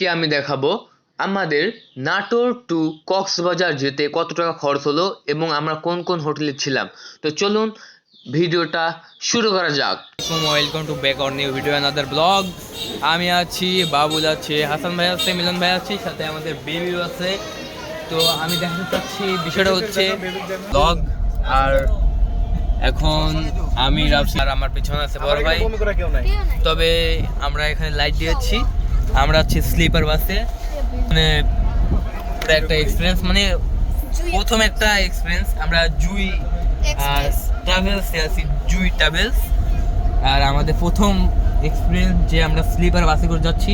আজকে আমি দেখাবো আমাদের নাটোর টু কক্সবাজার যেতে কত টাকা খরচ হলো এবং আমরা কোন কোন হোটেলে ছিলাম। তো চলুন ভিডিওটা শুরু করা যাক। Welcome to back or new video another blog. আমি আছি, বাবুল আছে, হাসান ভাই আছে, মিলন ভাই আছে, সাথে আমাদের বেবিও আছে। তো আমি দেখাতে চাচ্ছি বিষয়টা হচ্ছে ব্লগ। আর এখন আমি রাফসি আর আমার পেছনে আছে বড় ভাই। তবে আমরা এখানে লাইট দিয়েছি, আমরা আছি স্লিপার বাসে। মানে একটা এক্সপিরিয়েন্স, মানে প্রথম একটা এক্সপিরিয়েন্স। আমরা জুই ট্রাভেলসে আছি, জুই ট্রাভেলস। আর আমাদের প্রথম এক্সপিরিয়েন্স যে আমরা স্লিপার বাসে করে যাচ্ছি।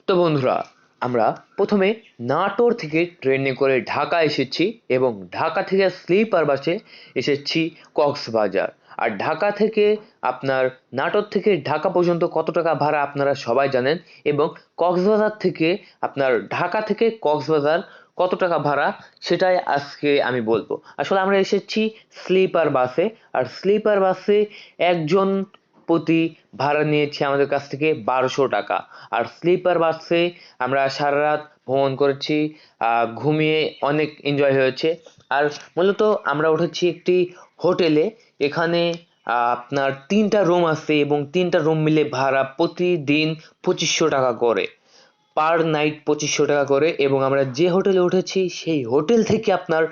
তো বন্ধুরা, আমরা প্রথমে নাটোর থেকে ট্রেনে করে ঢাকা এসেছি এবং ঢাকা থেকে স্লিপার বাসে এসেছি কক্সবাজার। আর ঢাকা থেকে আপনার নাটোর থেকে ঢাকা পর্যন্ত কত টাকা ভাড়া আপনারা সবাই জানেন, এবং কক্সবাজার থেকে আপনার ঢাকা থেকে কক্সবাজার কত টাকা ভাড়া সেটাই আজকে আমি বলবো। আসলে আমরা এসেছি স্লিপার বাসে, আর স্লিপার বাসে একজন প্রতি ভাড়া নিয়েছে আমাদের কাছ থেকে 1200 টাকা। আর স্লিপার বাসে আমরা সারা রাত ভ্রমণ করেছি, ঘুমিয়ে অনেক এনজয় হয়েছে। আর মূলত আমরা উঠেছি একটি হোটেলে। এখানে আপনার 3টা রুম আছে এবং 3টা রুম মিলে ভাড়া প্রতিদিন 2500 টাকা করে, পার নাইট 2500 টাকা করে। এবং আমরা যে হোটেলে উঠেছি সেই হোটেল থেকে আপনার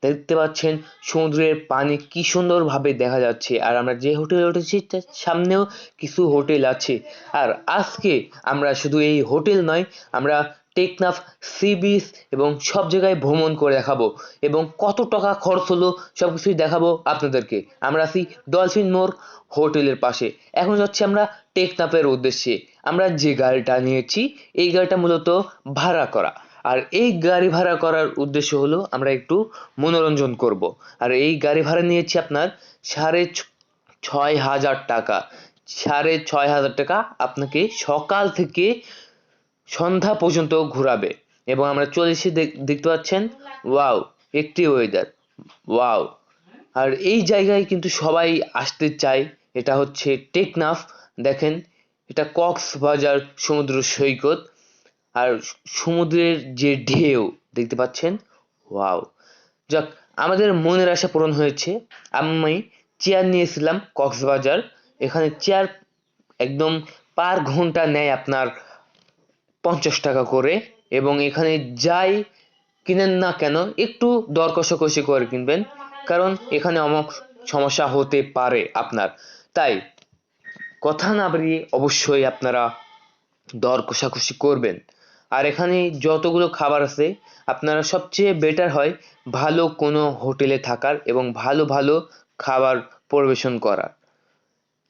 দেখতে পাচ্ছেন সমুদ্রের পানি কি সুন্দরভাবে দেখা যাচ্ছে। আর আমরা যে হোটেলে উঠেছি তার সামনেও কিছু হোটেল আছে। আর আজকে আমরা শুধু এই হোটেল নয়, আমরা টেকনাফ সি বিচ এবং সব জায়গায় ভ্রমণ করে দেখাবো এবং কত টাকা খরচ হলো সব কিছুই দেখাবো আপনাদেরকে। আমরা আছি ডলফিন মোড় হোটেলের পাশে। এখন যাচ্ছি আমরা টেকনাফের উদ্দেশ্যে। আমরা যে গাড়িটা নিয়েছি এই গাড়িটা মূলত ভাড়া করা। আর এই গাড়ি ভাড়া করার উদ্দেশ্য হলো আমরা একটু মনোরঞ্জন করব। আর এই গাড়ি ভাড়া নিয়েছি আপনার 6500 টাকা। 6500 টাকা আপনাকে সকাল থেকে সন্ধ্যা পর্যন্ত ঘোরাবে। এবং আমরা চলে এসে দেখতে পাচ্ছেন, ওয়াও, একটি ওয়েদার, ওয়াও। আর এই জায়গায় কিন্তু সবাই আসতে চায়। এটা হচ্ছে টেকনাফ। দেখেন, এটা কক্সবাজার সমুদ্র সৈকত। আর সমুদ্রের যে ঢেউ দেখতে পাচ্ছেন, ওয়াও। যাক, আমাদের মনের আশা পূরণ হয়েছে। আমি চেয়ার নিয়েছিলাম কক্সবাজার। এখানে চেয়ার একদম পার ঘন্টা নেয় আপনার 50 টাকা করে। এবং এখানে যাই কিনেন না কেন একটু দর কষাকষি করে কিনবেন, কারণ এখানে অমুক সমস্যা হতে পারে আপনার। তাই কথা না বাড়িয়ে অবশ্যই আপনারা দর কষাকষি করবেন। আর এখানে যতগুলো খাবার আছে, আপনারা সবচেয়ে বেটার হয় ভালো কোনো হোটেলে থাকার এবং ভালো ভালো খাবার পরিবেশন করার।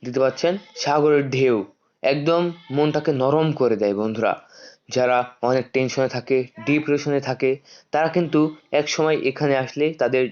দিতে পাচ্ছেন সাগরের ঢেউ একদম মনটাকে নরম করে দেয় বন্ধুরা। যারা অনেক টেনশনে থাকে, ডিপ্রেশনে থাকে, তারা কিন্তু এক সময় এখানে আসলে তাদের